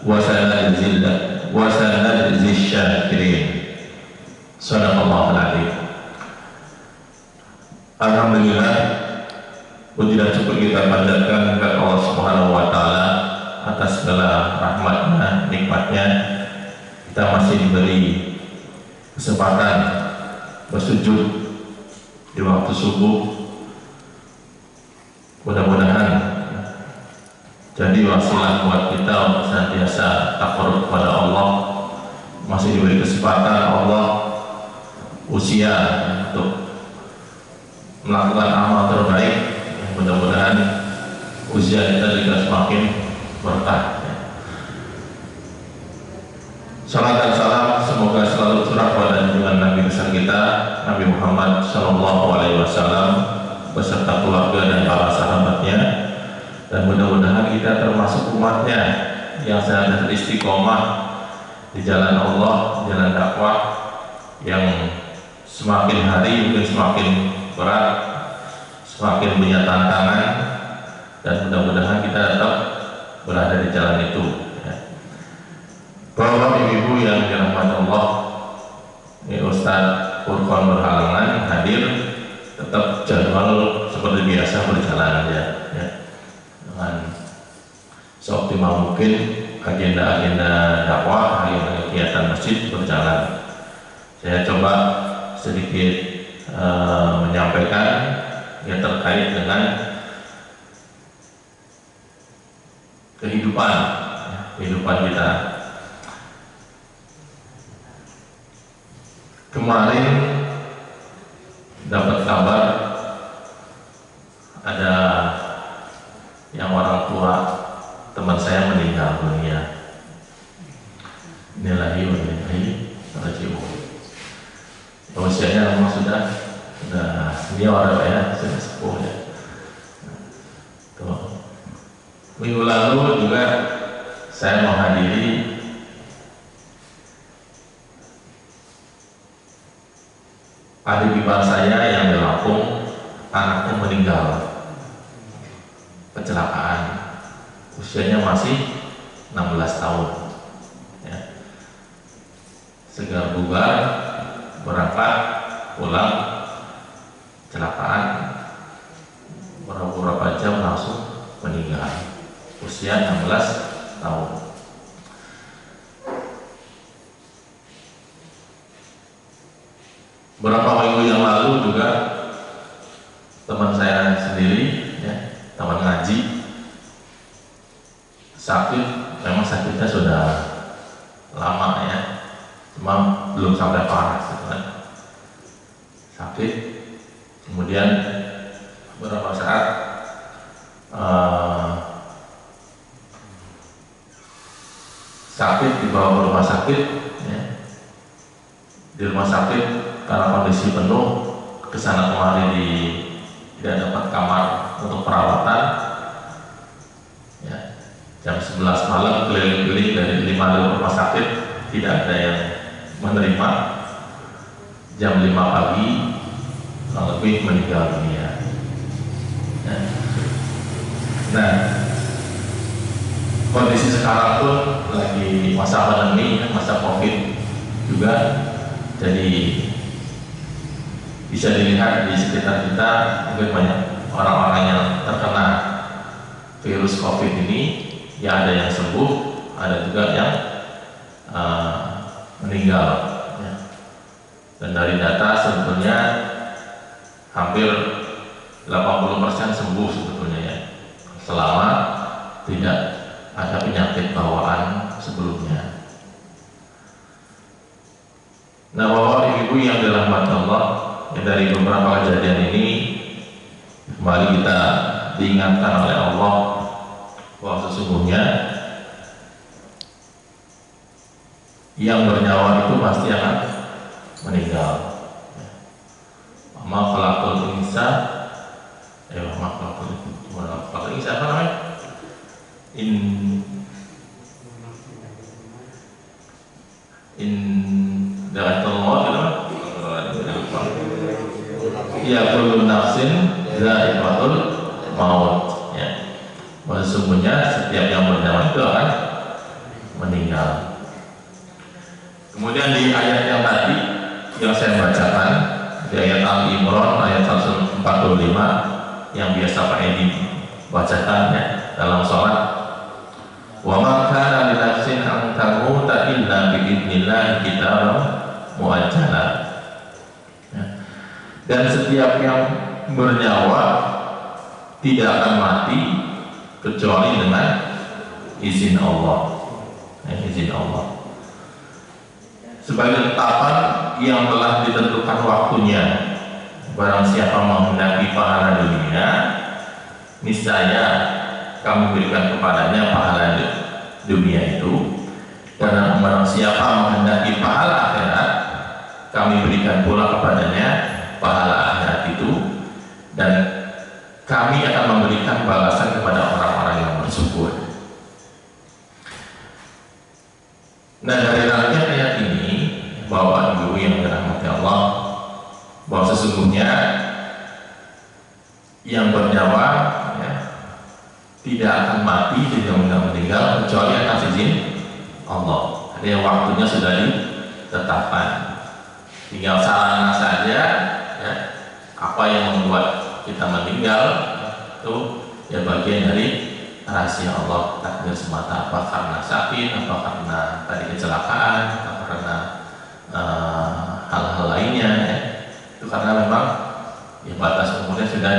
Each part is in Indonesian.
wa sanajzi syakirin. Sadaqallahul adzim. Alhamdulillah, puji dan syukur kita panjatkan kepada Allah Subhanahu wa taala atas segala rahmatnya, nikmatnya. Kita masih diberi kesempatan bersujud di waktu subuh. Mudah-mudahan jadi wasilah buat kita untuk senantiasa takarrub kepada Allah. Masih diberi kesempatan Allah usia untuk melakukan amal terbaik. Mudah-mudahan usia kita juga semakin berkah. Salam dan salam semoga selalu curah pada junjungan Nabi besar kita Nabi Muhammad SAW beserta keluarga dan para sahabatnya, dan mudah-mudahan kita termasuk umatnya yang senantiasa istiqomah di jalan Allah, jalan dakwah yang semakin hari mungkin semakin berat, semakin punya tantangan, dan mudah-mudahan kita tetap berada di jalan itu. Bapak ibu yang dirahmati Allah, ini Ustadz Furqan berhalangan hadir, tetap jadwal seperti biasa berjalan aja ya. Dengan seoptimal mungkin agenda-agenda dakwah, agenda kegiatan masjid berjalan. Saya coba sedikit menyampaikan yang terkait dengan kehidupan kita. Kemarin dapat kabar ada yang orang tua teman saya meninggal dunia. Innalillahi wa inna ilaihi raji'un. Usianya memang sudah senior ya, sudah sepuh ya. Tuh. Minggu lalu juga saya menghadiri adik ipar saya yang di Lampung, anaknya meninggal kecelakaan, usianya masih 16 tahun ya. Segar bugar berangkat pulang, kecelakaan, beberapa jam langsung meninggal, usia 16 tahun. Beberapa minggu yang lalu juga teman saya sendiri ya, teman ngaji, sakit. Memang sakitnya sudah lama ya, cuma belum sampai parah gitu kan. Sakit, kemudian beberapa saat sakit dibawa ke rumah sakit ya. Di rumah sakit karena kondisi penuh, kesana kemari tidak dapat kamar untuk perawatan ya. Jam 11 malam keliling-keliling dari 5 rumah sakit, tidak ada yang menerima. Jam 5 pagi kurang lebih meninggal dunia ya. Nah, kondisi sekarang pun lagi masa pandemi, masa COVID juga, jadi bisa dilihat di sekitar kita mungkin banyak orang-orang yang terkena virus COVID ini, ya ada yang sembuh, ada juga yang meninggal ya. Dan dari data sebetulnya hampir 80% sembuh sebetulnya ya, selama tidak ada penyakit bawaan sebelumnya. Nah, bapak ibu yang dirahmati Allah, ya, dari beberapa kejadian ini kembali kita diingatkan oleh Allah bahwa sesungguhnya yang bernyawa itu pasti akan meninggal. Ma khalaqul insan, ma khalaqul insan apa namanya? Da'atul maut gitu kan? Ya kullu nafsin dha'iqatul maut ya. Sesungguhnya setiap yang bernyawa itu akan meninggal. Kemudian di ayat yang tadi yang saya bacakan, di ayat Al-Imran ayat 145 yang biasa Pak Edi bacakan ya dalam sholat, wa ma kana li nafsin an tamuta illa bi idznillah kitaban muajjala. Dan setiap yang bernyawa tidak akan mati kecuali dengan izin Allah, izin Allah. Sebagai tetapan yang telah ditentukan waktunya, barang siapa menghendaki pahala dunia, niscaya kami berikan kepadanya pahala dunia itu. Dan barang siapa menghendaki pahala akhirat, kami berikan pula kepadanya pahala akhirat itu, dan kami akan memberikan balasan kepada orang-orang yang bersyukur. Nah, dari rangkaian ayat ini, bahwa ibu yang dirahmati Allah, bahwa sesungguhnya yang bernyawa ya, tidak akan mati, tidak akan meninggal kecuali atas izin Allah. Ada yang waktunya sudah ditetapkan, tinggal sarana saja ya, apa yang membuat kita meninggal itu ya bagian dari rahasia Allah, takdir semata, apa karena sakit, apa karena tadi kecelakaan, apa karena hal-hal lainnya ya. Itu karena memang ya batas umurnya sudah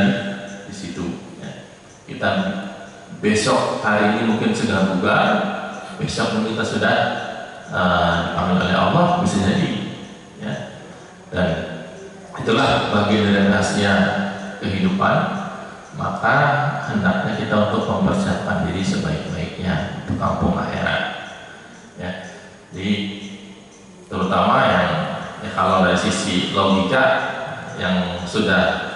di situ ya. Kita besok hari ini mungkin sedang bugar, besok mungkin kita sudah dipanggil oleh Allah, bisa jadi ya. Dan itulah bagian dari rahasia kehidupan. Maka hendaknya kita untuk mempersiapkan diri sebaik-baiknya untuk kampung akhirat ya. Jadi terutama yang ya, kalau dari sisi logika yang sudah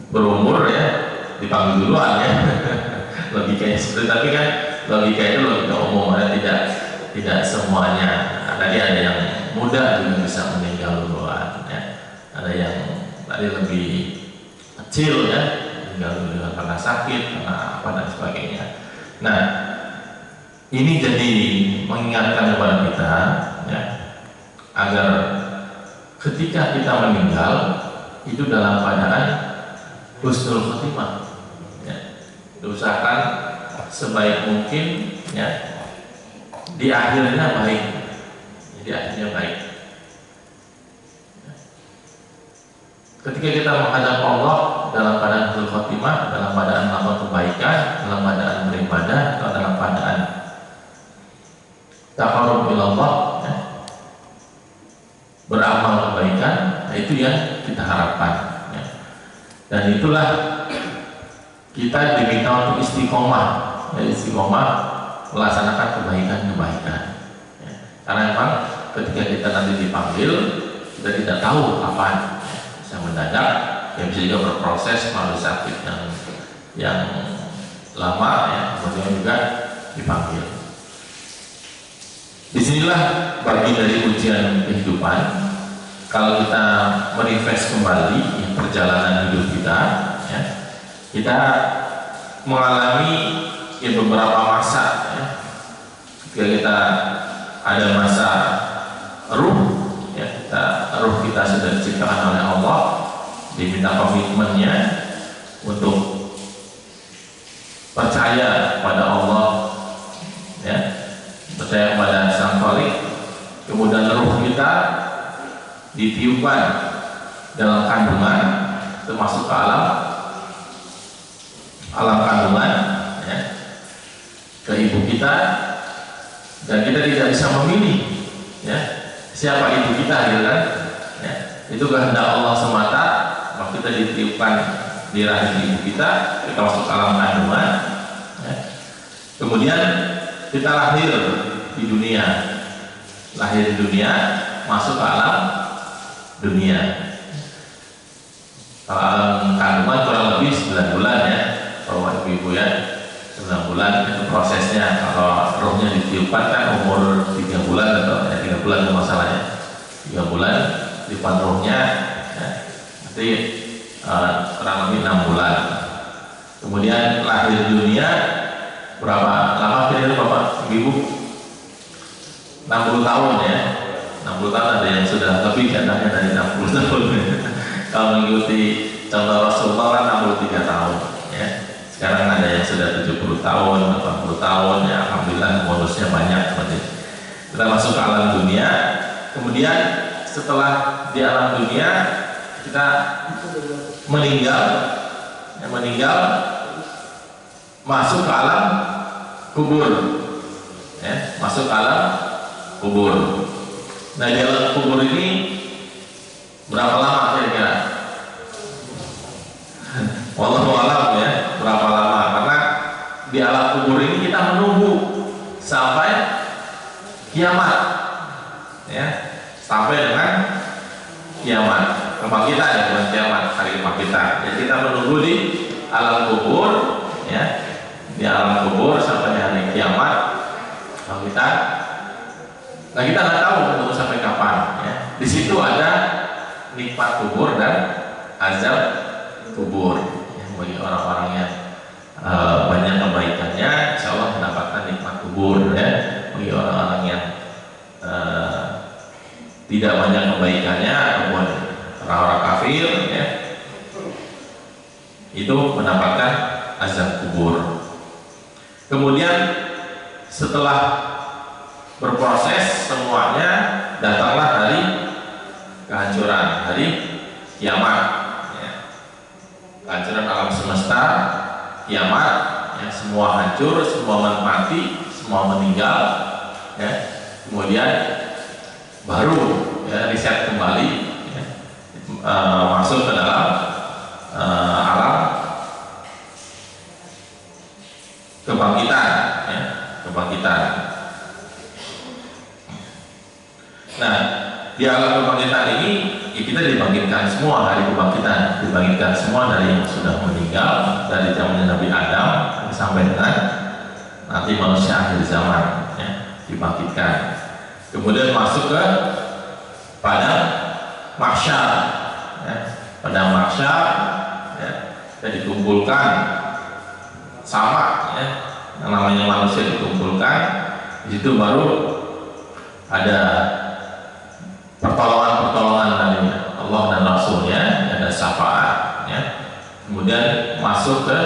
berumur ya dipanggil duluan ya logikanya seperti, tapi kan logika itu logika umum ya, tidak semuanya. Tadi ada yang muda juga bisa meninggal duluan ya, ada yang tadi lebih kecil ya meninggal duluan karena sakit, karena apa dan sebagainya. Nah, ini jadi mengingatkan kepada kita ya, agar ketika kita meninggal itu dalam keadaan husnul khotimah ya. Usahakan sebaik mungkin ya, di akhirnya baik, di akhirnya baik. Ketika kita menghadap Allah dalam keadaan husnul khotimah, dalam keadaan melakukan kebaikan, dalam keadaan beribadah, atau dalam keadaan taqarrub ila Allah ya, beramal kebaikan, nah itu yang kita harapkan ya. Dan itulah kita diminta untuk istiqomah ya, istiqomah melaksanakan kebaikan-kebaikan ya. Karena memang ketika kita nanti dipanggil, kita tidak tahu kapan ya, bisa mendadak ya, bisa juga berproses melalui sakit yang lama ya, kemudian juga dipanggil. Disinilah bagi dari ujian kehidupan. Kalau kita merefresh kembali ya, perjalanan hidup kita ya, kita mengalami ya, beberapa masa ya. Ketika kita ada masa ruh ya, ruh kita sudah diciptakan oleh Allah, diminta komitmennya untuk percaya pada Allah ya, percaya pada Sang Khalik. Kemudian ruh kita ditiupkan dalam kandungan, termasuk ke alam kandungan ya, ke ibu kita, dan kita tidak bisa memilih ya, siapa ibu kita gitu kan ya. Itu kehendak Allah semata. Waktu kita ditiupkan di rahim ibu kita masuk ke alam kandungan ya. Kemudian kita lahir di dunia, masuk ke alam dunia. Kalau alam kandungan kurang lebih 9 bulan ya, kalau ibu-ibu ya, 9 bulan itu prosesnya. Kalau rohnya ditiupkan kan umur 3 bulan atau ya, 3 bulan itu masalahnya, 3 bulan tiupan rohnya ya, nanti kurang lebih 6 bulan. Kemudian lahir di dunia berapa lama kira-kira Bapak Ibu? 60 tahun ya. 60 tahun ada yang sudah lebih jatahnya dari 60 tahun. Kalau mengikuti contoh Rasulullah kan 63 tahun ya. Sekarang ada yang sudah 70 tahun, 80 tahun ya, alhamdulillah bonusnya banyak seperti itu. Kita masuk ke alam dunia. Kemudian setelah di alam dunia kita meninggal masuk ke alam kubur ya, masuk ke alam kubur. Nah di alam kubur ini berapa lama kira-kira? Wallahu a'lam ya, berapa lama? Karena di alam kubur ini kita menunggu sampai kiamat ya, sampai dengan kiamat kebangkitan ya, bukan kiamat, hari kebangkitan. Jadi kita menunggu di alam kubur ya, di alam kubur sampai hari kiamat kebangkitan. Nah kita nggak tahu menunggu sampai kapan ya. Di situ ada nikmat kubur dan azab kubur ya, bagi orang-orang yang banyak kebaikannya, insya Allah mendapatkan nikmat kubur ya. Bagi orang-orang yang tidak banyak kebaikannya ataupun orang-orang kafir ya, itu mendapatkan azab kubur. Kemudian setelah berproses semuanya, datanglah hari kehancuran, hari kiamat ya. Kehancuran alam semesta, kiamat ya, semua hancur, semua mati, semua meninggal ya. Kemudian baru ya, riset kembali ya, masuk ke dalam alam kebangkitan ya, kebangkitan. Nah di alam kebangkitan ini ya, kita dibangkitkan semua, hari kebangkitan dibangkitkan semua dari yang sudah meninggal, dari zaman Nabi Adam sampai dengan nanti manusia akhir zaman ya, dibangkitkan. Kemudian masuk ke padang mahsyar ya, padang mahsyar ya, kita dikumpulkan sama ya, yang namanya manusia dikumpulkan. Di situ baru ada pertolongan dari Allah dan Rasulnya, ada syafaat ya. Kemudian masuk ke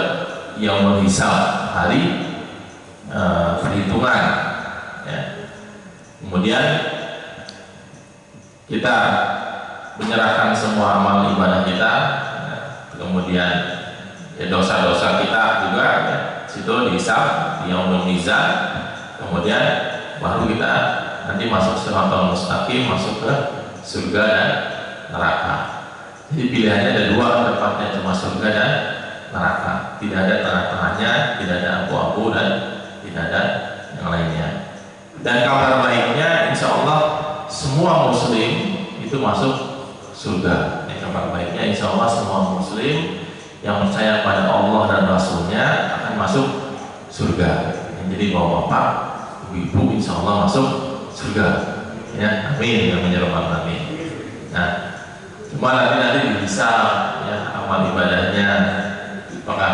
yaumul hisab, hari perhitungan ya. Kemudian kita menyerahkan semua amal ibadah kita ya. Kemudian ya, dosa-dosa kita juga ya, situ dihisab di yaumul mizan. Kemudian baru kita nanti masuk siratal mustaqim, masuk ke surga dan neraka. Jadi pilihannya ada dua, tempatnya cuma surga dan neraka. Tidak ada tengah-tengahnya, tidak ada abu-abu dan tidak ada yang lainnya. Dan kabar baiknya, insya Allah semua muslim itu masuk surga. Kabar baiknya, insya Allah semua muslim yang percaya pada Allah dan Rasulnya akan masuk surga. Jadi bapak-bapak, ibu-ibu, insya Allah masuk surga ya, amin ya menyerahkan amin. Nah cuma nanti bisa ya, amal ibadahnya apakah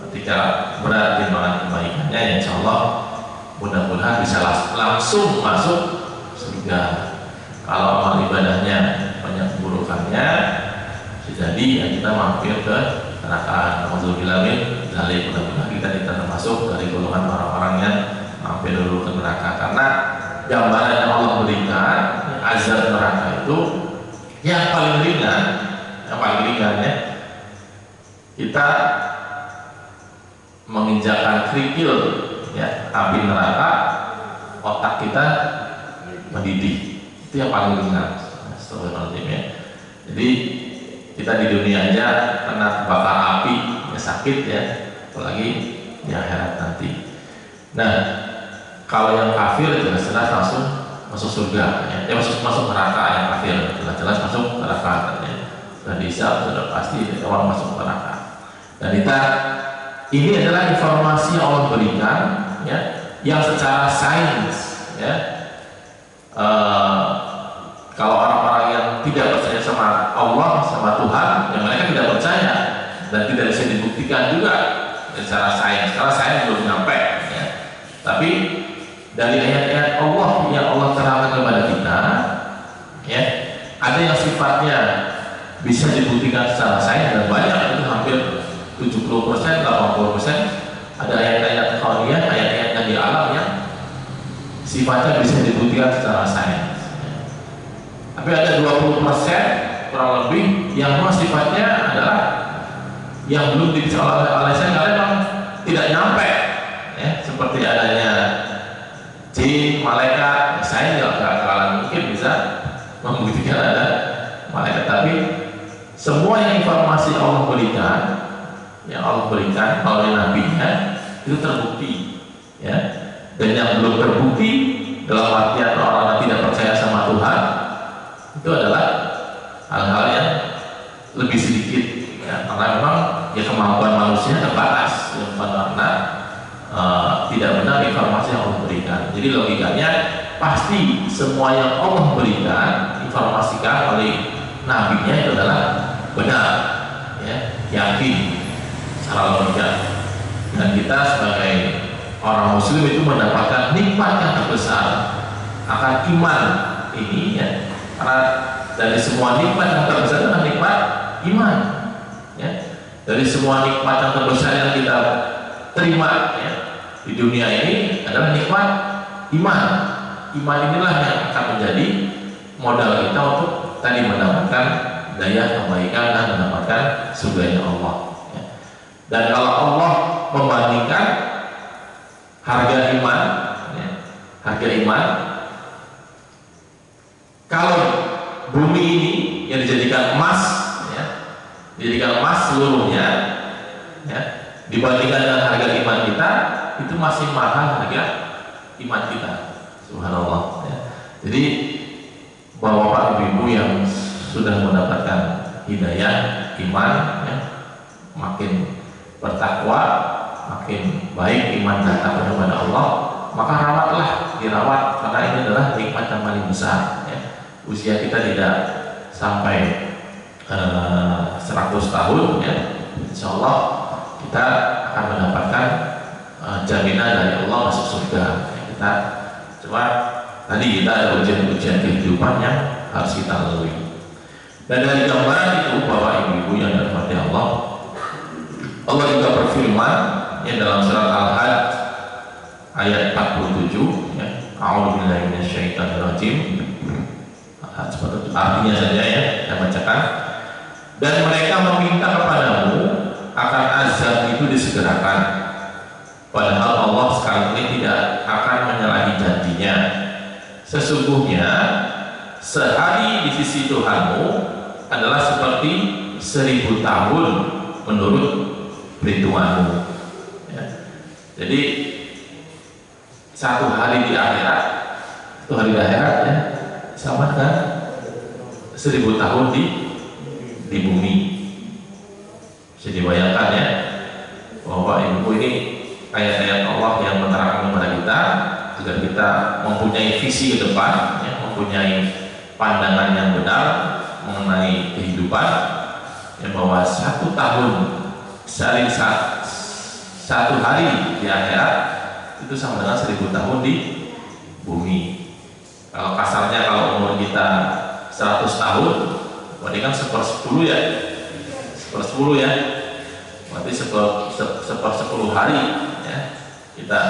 ketika berat timbangan kebaikannya ya, insya Allah mudah-mudahan bisa langsung masuk surga. Kalau amal ibadahnya banyak keburukannya, jadi ya kita mampir ke neraka. Alhamdulillah dari mudah-mudahan kita termasuk dari golongan orang-orang yang mampir dulu ke neraka. Karena gambaran yang Allah berikan azab neraka itu yang paling ringan ya, kita menginjakan kerikil ya, api neraka, otak kita mendidih, itu yang paling ringan. Astagfirullahaladzim ya. Jadi kita di dunia aja kena bakar api ya, sakit ya, apalagi di akhirat nanti. Nah kalau yang kafir jelas-jelas langsung masuk surga ya, masuk neraka. Yang kafir jelas-jelas masuk neraka ya. Dan dihisab sudah pasti orang masuk neraka. Dan ini adalah informasi yang Allah berikan ya, yang secara sains ya, kalau orang-orang yang tidak percaya sama Allah, sama Tuhan, yang mereka tidak percaya dan tidak bisa dibuktikan juga secara sains, karena sains belum sampai ya. Tapi dari ayat-ayat sifatnya bisa dibuktikan secara sains, dan banyak, itu hampir 70%, 80%. Ada ayat-ayat kauniyah, ayat-ayat yang di alam yang sifatnya bisa dibuktikan secara sains. Tapi ada 20% kurang lebih yang memang sifatnya adalah yang belum dibisa oleh sains, karena memang tidak nyampe, ya, seperti adanya jin, malaikat. Sains nggak bakalan mungkin bisa membuktikan ada malaikat, tapi semua yang informasi Allah berikan, yang Allah berikan melalui nabinya, itu terbukti, ya. Dan yang belum terbukti, dalam artian orang yang tidak percaya sama Tuhan, itu adalah hal-hal yang lebih sedikit, ya, karena memang ya kemampuan manusia terbatas, ya, karena tidak benar informasi yang Allah berikan. Jadi logikanya pasti semua yang Allah berikan, informasikan oleh nabinya, itu adalah benar, ya, yakin secara logika. Dan kita sebagai orang muslim itu mendapatkan nikmat yang terbesar akan iman ini, ya, karena dari semua nikmat yang terbesar adalah nikmat iman, ya. Dari semua nikmat yang terbesar yang kita terima, ya, di dunia ini adalah nikmat iman. Iman inilah yang akan menjadi modal kita untuk tadi mendapatkan daya kebaikan dan mendapatkan surga Allah, ya. Dan kalau Allah membandingkan harga iman, ya, harga iman, kalau bumi ini yang dijadikan emas, ya, dijadikan emas seluruhnya, ya, dibandingkan dengan harga iman kita, itu masih mahal harga iman kita. Subhanallah, ya. Jadi bapak ibu yang sudah mendapatkan hidayah iman, ya, makin bertakwa, makin baik iman dan takwa kepada Allah, maka rawatlah, dirawat, karena ini adalah nikmat yang paling besar, ya. Usia kita tidak sampai 100 tahun, ya, insya Allah kita akan mendapatkan jaminan dari Allah masuk surga, ya. Kita cuma tadi kita ada ujian-ujian kehidupan yang harus kita lalui. Dan dari gambaran itu bapak ibu yang dirahmati Allah, Allah juga berfirman, ya, dalam surat Al-Hajj ayat 47, ya, A'udzubillahi minasyaitonirrajim. Artinya saja, ya, saya bacakan. Dan mereka meminta kepadamu akan azab itu disegerakan, padahal Allah sekali ini tidak akan menyalahi janjinya. Sesungguhnya sehari di sisi Tuhanmu adalah seperti 1000 tahun menurut perhitunganmu, ya. Jadi satu hari di akhirat, ya, sama kan 1000 tahun di bumi. Bisa dibayangkan, ya, bahwa ibu ini ayat-ayat Allah yang menerangkan kepada kita agar kita mempunyai visi ke depan, ya, mempunyai pandangan yang benar mengenai kehidupan, ya, bahwa satu tahun satu hari di akhirat itu sama dengan 1000 tahun di bumi. Kalau kasarnya, kalau umur kita 100 tahun, berarti kan 1/10, ya, 1/10, ya, berarti 1/10 hari, ya, kita.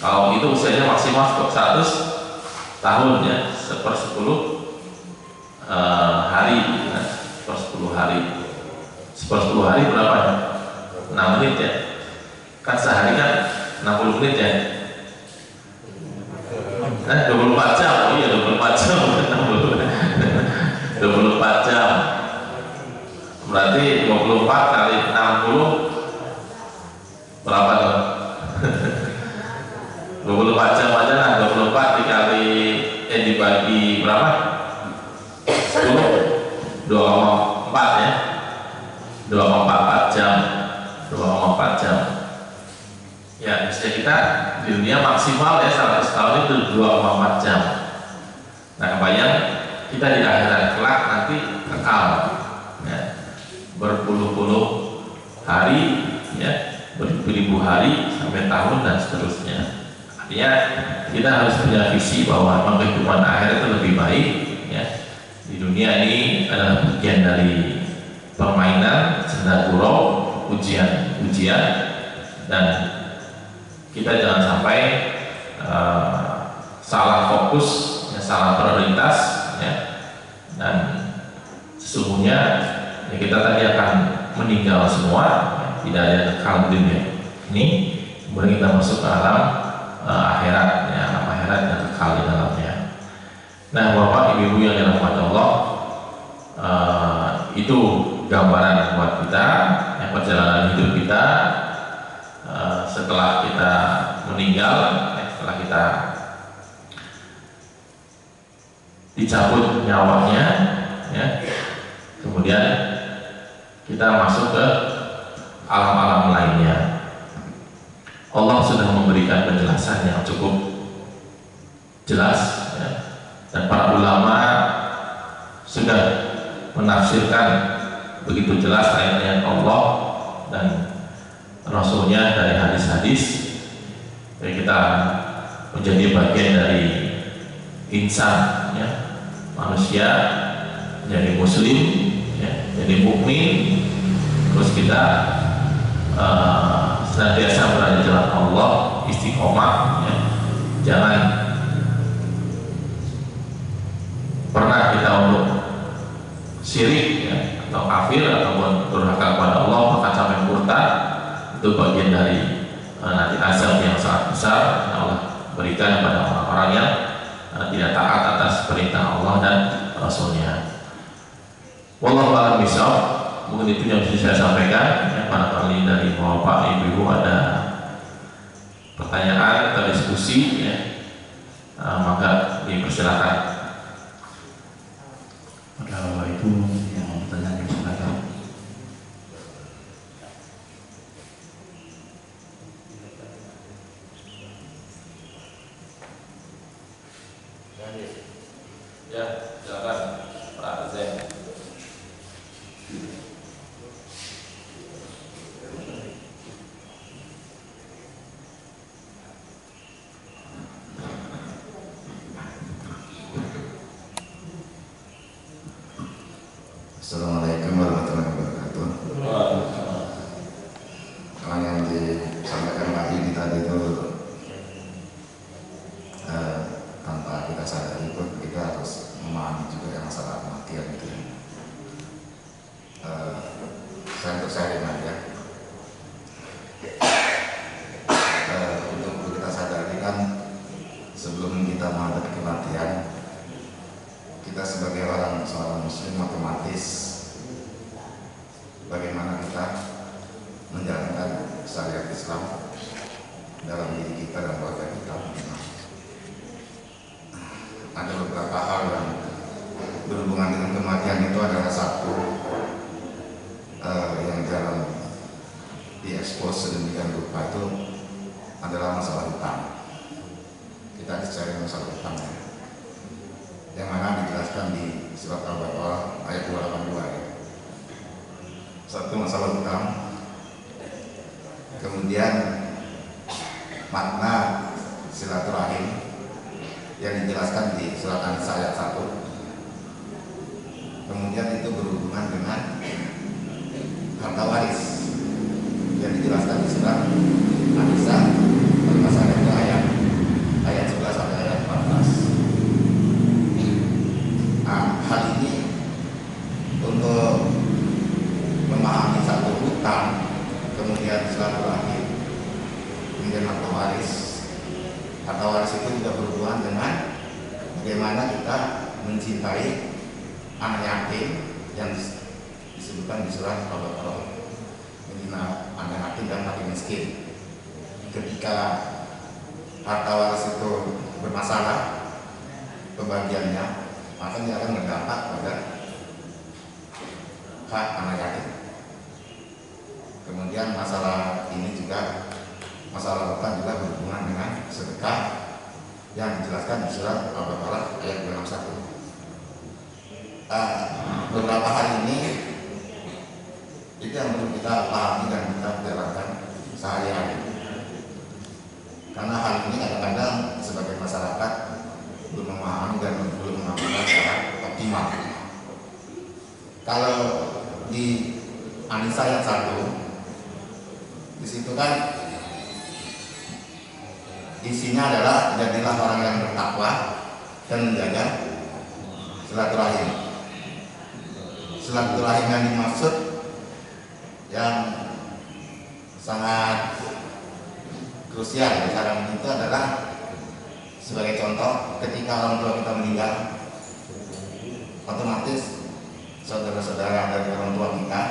Kalau itu usianya maksimal 100 tahun, ya, 1/10 hari, ya, 1/10 hari. 1/10 hari berapa, ya? 6 menit, ya. Kan sehari kan 60 menit, ya. 24 jam, oh iya 24 jam, 24 jam. Berarti 24 kali 60 berapa tuh? 24 jam aja lah, 24 dibagi berapa? 10, 2,4, ya, 2,44 jam, 2,4 jam. Ya, usia kita di dunia maksimal, ya, 100 tahun itu 2,4 jam. Nah, kebayang kita di akhirat kelak nanti kekal, ya, berpuluh-puluh hari, ya, beribu-ribu hari sampai tahun dan seterusnya. Artinya kita harus punya visi bahwa kehidupan akhirat itu lebih baik, ya, Di dunia ini adalah bagian dari permainan, senda gurau, ujian, dan kita jangan sampai salah fokus, ya, salah prioritas, ya, dan sesungguhnya ya, kita tadi akan meninggal semua, ya, tidak ada yang kekal di dunia ini, kemudian kita masuk ke alam akhirat, ya, alam akhirat yang kekal di dalamnya. Nah, Bapak Ibu yang dirahmati Allah, itu gambaran buat kita, ya, perjalanan hidup kita setelah kita meninggal, ya, setelah kita dicabut nyawanya, ya, kemudian kita masuk ke alam-alam lainnya. Allah sudah memberikan penjelasan yang cukup jelas, ya, dan para ulama sudah menafsirkan begitu jelas ayat-ayat Allah dan Rasulnya dari hadis-hadis. Jadi kita menjadi bagian dari insan, ya, manusia, jadi muslim, ya, jadi mukmin, terus kita senantiasa berada di jalan Allah, istiqomah, ya. Jangan pernah kita untuk syirik, ya, atau kafir ataupun durhaka kepada Allah bahkan sampai murtad. Itu bagian dari nanti azab yang sangat besar yang Allah berikan kepada orang-orang yang tidak taat atas perintah Allah dan Rasulnya. Wallahu a'lam bishawab. Mungkin itu yang bisa saya sampaikan, ya, barangkali dari Bapak Ibu ada pertanyaan atau diskusi, ya, maka dipersilakan. Pada Bapak Ibu yang mau bertanya, silakan. Ya, silakan Pak Zain. Assalamualaikum warahmatullahi wabarakatuh. Kalau yang disampaikan Pak Didi tadi itu tanpa kita sadari itu kita harus memahami juga yang masalah kematian itu. Saya untuk sharing aja. Untuk kita sadari kan sebelum kita menghadapi kematian, kita sebagai seorang muslim otomatis bagaimana kita menjalankan syariat Islam dalam diri kita dan keluarga kita. Ada beberapa hal yang berhubungan dengan kematian itu adalah satu yang jarang diekspos sedemikian rupa itu adalah masalah hutang. Kita bicara masalah hutang, yang mana dijelaskan di surat Al-Baqarah ayat 282, ya. Satu, masalah hutang. Kemudian makna silaturahim yang dijelaskan di surat An-Nisa ayat 1. Kemudian itu berhubungan dengan harta waris yang dijelaskan di surat An-Nisa ayat 11 sampai ayat 14. Hal ini untuk memahami satu hutang, kemudian silaturahim, kemudian harta waris. Harta waris itu juga berhubungan dengan bagaimana kita mencintai anak yatim yang disebutkan di surat Al-Baqarah, mencintai anak yatim dan fakir miskin. Ketika harta waris itu bermasalah pembagiannya, maka dia akan berdampak pada hak anak yatim. Kemudian masalah ini juga, masalah hutang juga berhubungan dengan sedekah yang dijelaskan di surat Al-Baqarah ayat 261. Beberapa hal ini itu yang perlu kita pahami dan kita jalankan sehari-hari. Karena hal ini kadang-kadang sebagai masyarakat belum memahami dan belum mengamalkan secara optimal. An-Nisa ayat 1. Di situ kan isinya adalah jadilah orang yang bertakwa dan menjaga silaturahim. Silaturahim yang dimaksud yang sangat krusial sekarang itu adalah sebagai contoh ketika orang tua kita meninggal, otomatis saudara-saudara dari orang tua kita,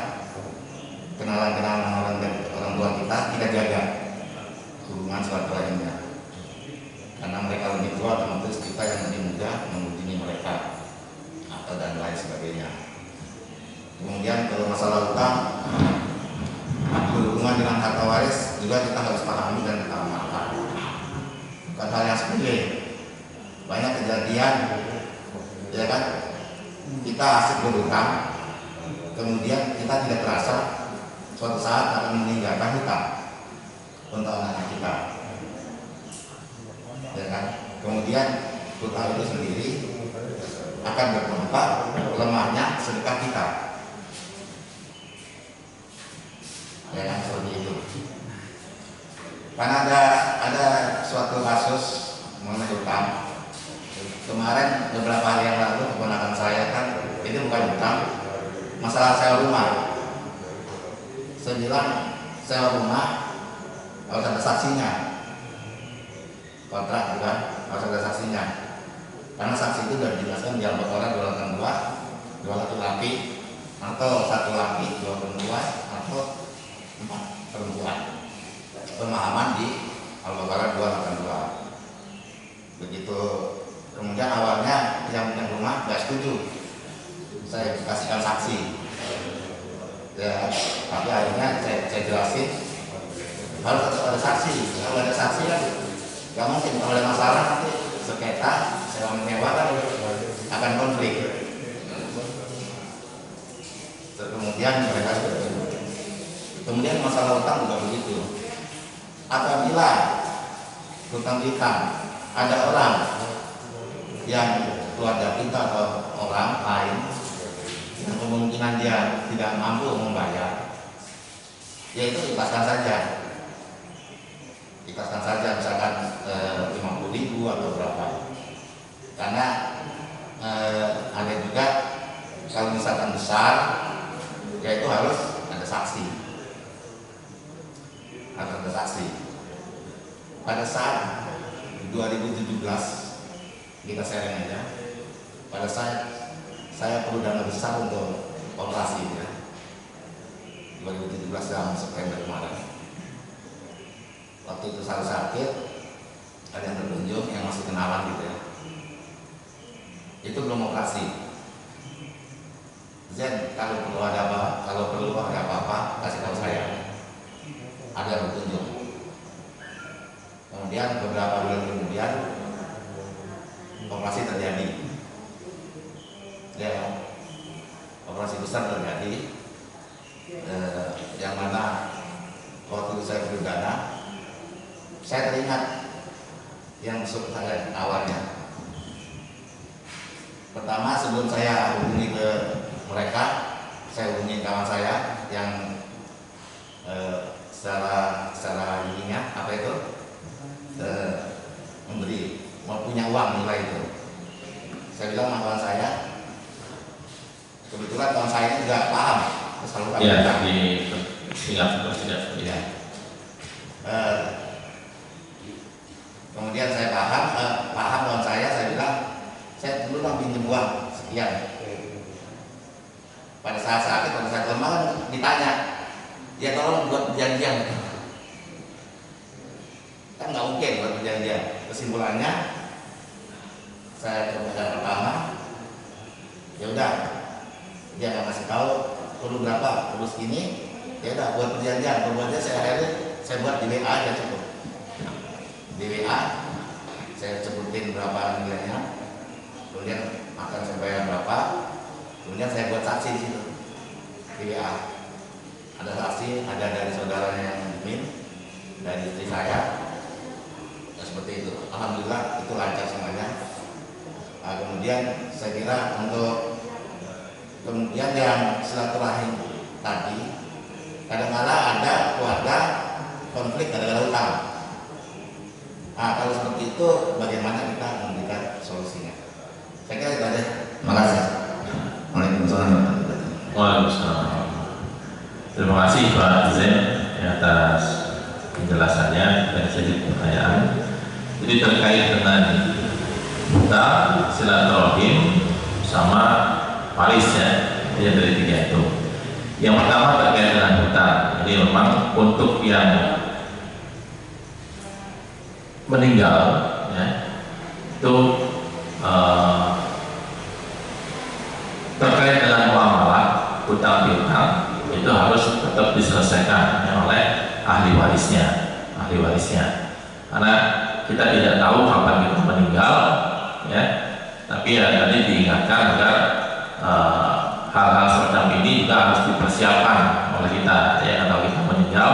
kenalan-kenalan orang dari orang tua kita jaga hubungan silaturahimnya. Karena mereka lebih tua, otomatis kita yang lebih muda mengunjungi mereka atau dan lain sebagainya. Kemudian kalau masalah utang berhubungan dengan harta waris juga kita harus pahami dan kita amalkan. Bukan hal yang sepele. Banyak kejadian, ya kan? Kita asik berhutang, kemudian kita tidak terasa suatu saat akan meninggalkan hutang untuk anak-anak kita. Ya kan? Kemudian hutang itu sendiri akan berdampak lemahnya sedekah kita. Ya kan, seperti itu. Karena ada suatu kasus mengenai hutang. Kemarin beberapa hari yang lalu keponakan saya kan, itu bukan hutang, masalah sewa rumah. Saya bilang sewa rumah harus ada saksinya, kontrak bukan harus ada saksinya. Karena saksi itu sudah dijelaskan di Al-Baqarah 282, 2 laki-laki atau 1 laki, 2 perempuan atau 4 perempuan. Pemahaman di Al-Baqarah 282. Begitu. Kemudian awalnya yang punya rumah nggak setuju, saya kasihkan saksi. Ya, tapi akhirnya saya jelasin harus ada saksi. Kalau ada saksi kan nggak mungkin kalau ada masalah nanti sengketa sewa menyewa kan akan konflik. Kemudian mereka kemudian masalah utang juga begitu. Apabila hutang kita ada orang yang keluarga kita atau orang lain yang kemungkinan dia tidak mampu membayar, yaitu ikhlaskan saja, misalkan 50.000 atau berapa. Karena ada juga kalau misalkan besar, yaitu harus ada saksi, Pada saat 2017 kita sharing aja. Pada saat saya perlu dana besar untuk operasi ya. 2017 dalam September kemarin. Waktu itu saya sakit, ada yang terkunjung yang masih kenalan gitu ya. Itu belum operasi. Jadi kalau perlu ada apa-apa, kasih tahu saya. Ada yang berkunjung. Kemudian beberapa bulan kemudian operasi terjadi, ya, operasi besar terjadi, yang mana waktu itu saya perlu dana, saya teringat yang masuk saya awalnya. Pertama sebelum saya hubungi ke mereka, saya hubungi kawan saya yang secara ininya apa itu mau punya uang nilai itu. Saya bilang sama kawan saya, kebetulan kawan saya juga paham, selalu paham. Ya, di Singapura tidak. Ya. Kemudian saya paham kawan saya bilang, saya dulu mau pinjam uang sekian. Pada saat sakit, pada saat lemah kan ditanya, ya tolong buat perjanjian. Kan nggak mungkin buat perjanjian. Kesimpulannya saya coba yang pertama, ya udah dia nggak kasih tahu perlu berapa, perlu segini, ya udah buat perjanjian. Perbuatnya saya buat di WA aja cukup. Di WA saya sebutin berapa nilainya, kemudian akan saya bayar berapa, kemudian saya buat saksi di situ di WA. Ada saksi, ada dari saudaranya yang admin, dari istri saya. Seperti itu. Alhamdulillah itu lancar semuanya. Nah, kemudian saya kira untuk kemudian yang silaturahim tadi kadang-kadang ada keluarga konflik gara-gara utang. Nah, kalau seperti itu bagaimana kita memberikan solusinya? Saya kira itu aja. Terima kasih. Waalaikumsalam warahmatullahi wabarakatuh. Waalaikumsalam. Terima kasih Pak Zain atas penjelasannya dan sedikit pertanyaan. Jadi terkait dengan hutang, silaturahim, sama waris ya, dia dari tiga itu. Yang pertama terkait dengan hutang. Jadi memang untuk yang meninggal ya, itu terkait dengan muamalah hutang piutang itu harus tetap diselesaikan ya, oleh ahli warisnya, karena kita tidak tahu kapan kita meninggal ya, tapi ya tadi diingatkan agar hal-hal semacam ini juga harus dipersiapkan oleh kita ya. Kalau kita meninggal,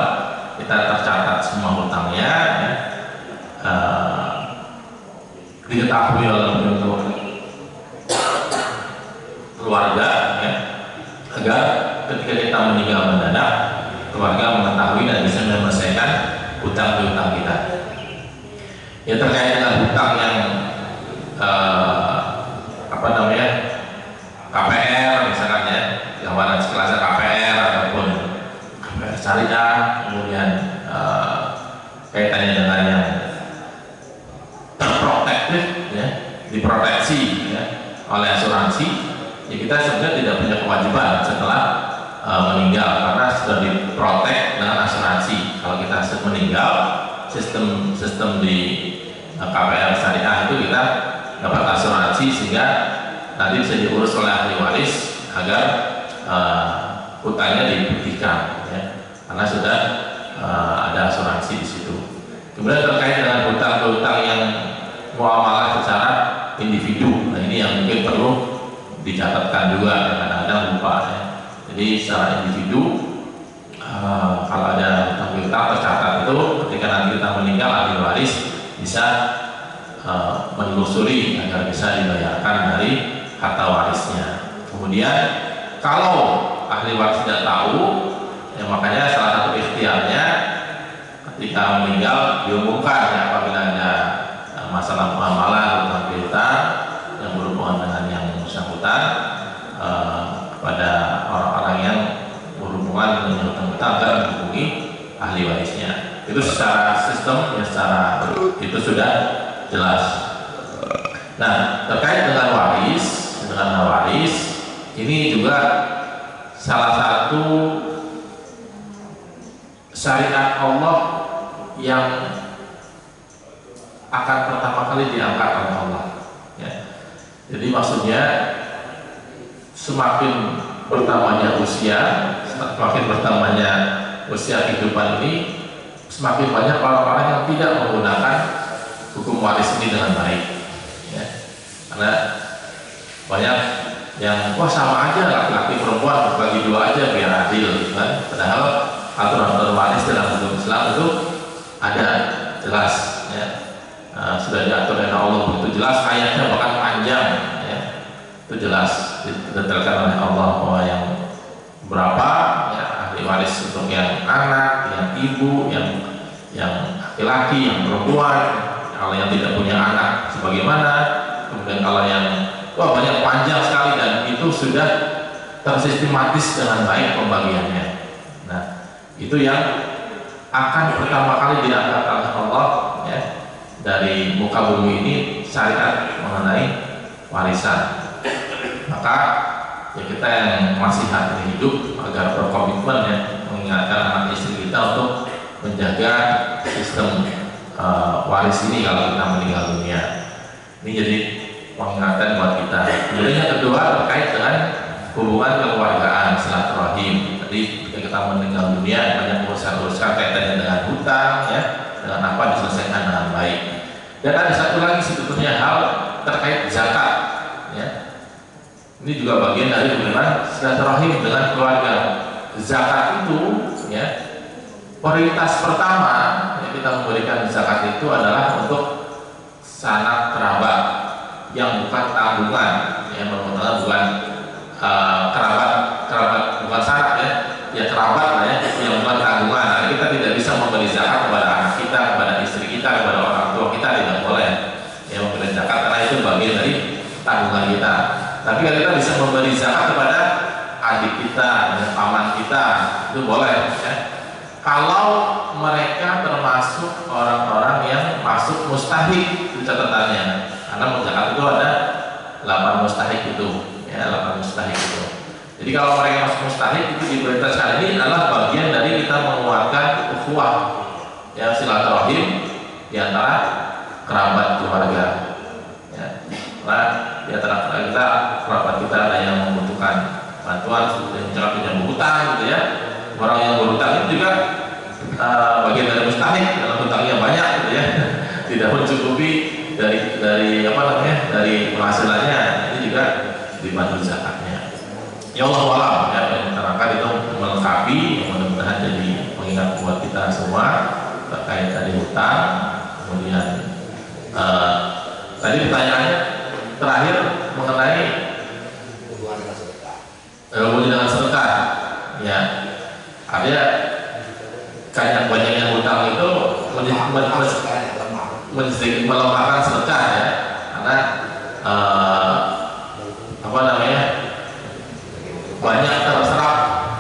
kita tercatat semua hutangnya ya, diketahui oleh keluarga ya, agar ketika kita meninggal mendadak, keluarga mengetahui dan bisa menyelesaikan hutang piutang kita. Ya, terkait dengan hutang yang KPR misalkan ya, gambaran sekelas KPR ataupun KPR syariah, kemudian kaitannya dengan yang terprotektif ya, diproteksi ya, oleh asuransi, ya kita sebenarnya tidak punya kewajiban setelah meninggal karena sudah diprotek dengan asuransi. Kalau kita meninggal, sistem di KPR syariah itu kita dapat asuransi sehingga nanti bisa diurus oleh ahli waris agar hutangnya dibuktikan ya, karena sudah ada asuransi di situ. Kemudian terkait dengan hutang-hutang yang muamalah secara individu, nah ini yang mungkin perlu dicatatkan juga, kadang-kadang lupa ya. Jadi secara individu kalau ada hutang-hutang tercatat itu ketika nanti kita meninggal, ahli waris bisa menelusuri agar bisa dibayarkan dari harta warisnya. Kemudian kalau ahli waris tidak tahu ya, makanya salah satu ikhtiarnya ketika meninggal diumumkan ya, apabila ada masalah muamalah hutang piutang yang berhubungan dengan yang bersangkutan kepada orang-orang yang berhubungan dengan hutang piutang agar menghubungi ahli warisnya. Itu secara sistem ya, secara itu sudah jelas. Nah, terkait dengan waris ini juga salah satu syariat Allah yang akan pertama kali diangkat oleh Allah ya. Jadi maksudnya semakin bertambahnya usia kehidupan ini, semakin banyak orang-orang yang tidak menggunakan hukum waris ini dengan baik ya. Karena banyak yang wah sama aja laki-laki perempuan bagi dua aja biar adil kan? Padahal aturan waris dalam hukum Islam itu ada jelas ya. Sudah diatur oleh Allah begitu jelas, ayatnya bahkan panjang ya. Itu jelas diterangkan oleh Allah bahwa yang berapa ya, ahli waris untuk yang anak, yang ibu, yang laki-laki, yang perempuan, kalau yang tidak punya anak sebagaimana, kemudian kalau yang banyak, panjang sekali, dan itu sudah tersistematis dengan baik pembagiannya. Nah, itu yang akan pertama kali diangkat oleh Allah ya, dari muka bumi ini, syariat mengenai warisan. Maka ya kita yang masih hati hidup agar berkomitmen ya, mengingatkan anak istri kita untuk menjaga sistem waris ini kalau kita meninggal dunia. Ini jadi pengingatan buat kita. Kemudian yang kedua terkait dengan hubungan kekeluargaan, silaturahim. Tadi ketika kita meninggal dunia banyak urusan-urusan kaitannya dengan hutang ya, dengan apa diselesaikan dengan baik. Dan ada satu lagi sebetulnya hal terkait zakat ya. Ini juga bagian dari hubungan silaturahim dengan keluarga. Zakat itu ya, prioritas pertama yang kita memberikan zakat itu adalah untuk sanak kerabat yang bukan tanggungan, yang bukan kerabat bukan sanak ya, ya kerabat lah ya, yang itu boleh ya. Kalau mereka termasuk orang-orang yang masuk mustahik, itu catatannya. Karena zakat itu ada 8 mustahik itu, ya 8 mustahik itu. Jadi kalau mereka masuk mustahik itu diprioritaskan. Ini adalah bagian dari kita menguatkan ukhuwah, ya silaturahim di antara kerabat keluarga. Ya. Nah, di antara kita kerabat kita ada yang membutuhkan bantuan seperti misalnya pinjam hutang gitu ya. Orang yang berhutang itu juga bagian dari mustahik, dalam hutangnya banyak gitu ya. Tidak mencukupi dari apa namanya? Dari penghasilannya, ini juga dibantu zakatnya. Ya Allah alam ya, yang terangkat itu melengkapi, mudah-mudahan jadi pengingat buat kita semua terkait tadi hutang. Kemudian tadi pertanyaannya terakhir mengenai hubungan dengan sedekah. Ya, ada banyaknya hutang itu melemahkan sedekah ya, karena apa namanya, banyak terserap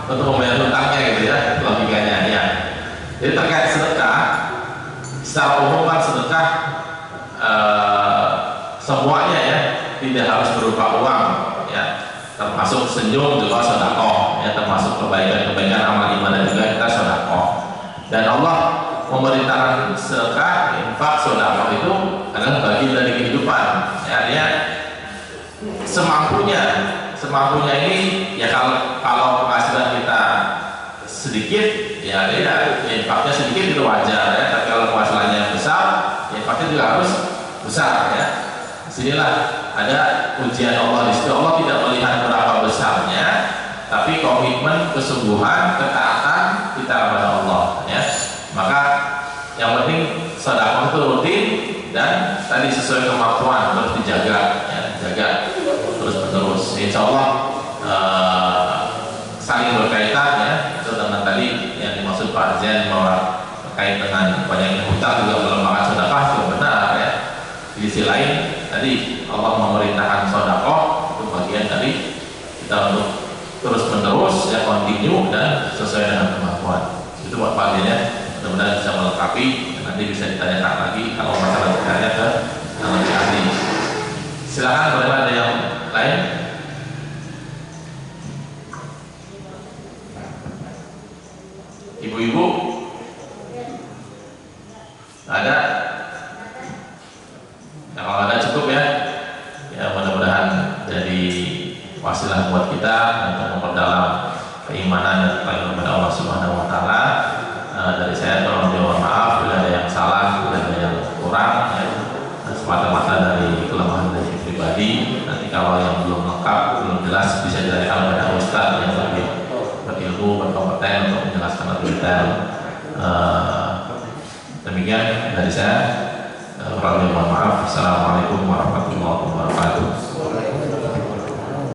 untuk membayar hutangnya gitu ya, logikanya ya. Jadi terkait sedekah, secara umum kan sedekah semuanya ya, tidak harus berupa uang ya, termasuk senyum juga sedekah ya, termasuk kebaikan-kebaikan amal ibadah juga kita sedekah. Dan Allah memerintahkan sedekah, infak, sedekah itu adalah bagian dari kehidupan ya, artinya semampunya ini ya. Kalau penghasilan kita sedikit ya, infaknya sedikit itu wajar ya, tapi kalau penghasilannya besar, infaknya juga harus besar ya. Disinilah ada ujian Allah. Di situ Allah tidak melihat berapa besarnya, tapi komitmen, kesungguhan, ketaatan kita kepada Allah ya. Maka yang penting sedekah itu rutin dan tadi sesuai kemampuan, terus dijaga ya, jaga terus menerus. Insya Allah saling berkaitan ya, itu dengan tadi yang dimaksud Pak Arjen bahwa terkait dengan banyaknya hutang juga melemahkan sedekah, itu benar ya. Di sisi lain tadi Allah memerintahkan sedekah, itu bagian dari kita untuk terus menerus ya, continue dan sesuai dengan kemampuan. Itu buat Pak Arjen ya, mudah-mudahan bisa melengkapi. Nanti bisa ditanyakan lagi kalau masalah bertanya ke ahli. Silakan, boleh ada yang lain? Ibu-ibu ada? Ya, kalau ada cukup ya. Ya mudah-mudahan jadi wasilah buat kita untuk memperdalam keimanan dan ketaatan kepada Allah Subhanahu Wa Taala. Dari saya tolong mohon maaf bila ada yang salah, bila ada yang kurang ya, semata-mata dari kelemahan dari pribadi. Nanti kalau yang belum lengkap, belum jelas, bisa ditanyakan pada Ustaz yang lebih berilmu, berkompeten untuk menjelaskan lebih detail. Demikian dari saya. Mohon maaf. Assalamualaikum warahmatullahi wabarakatuh.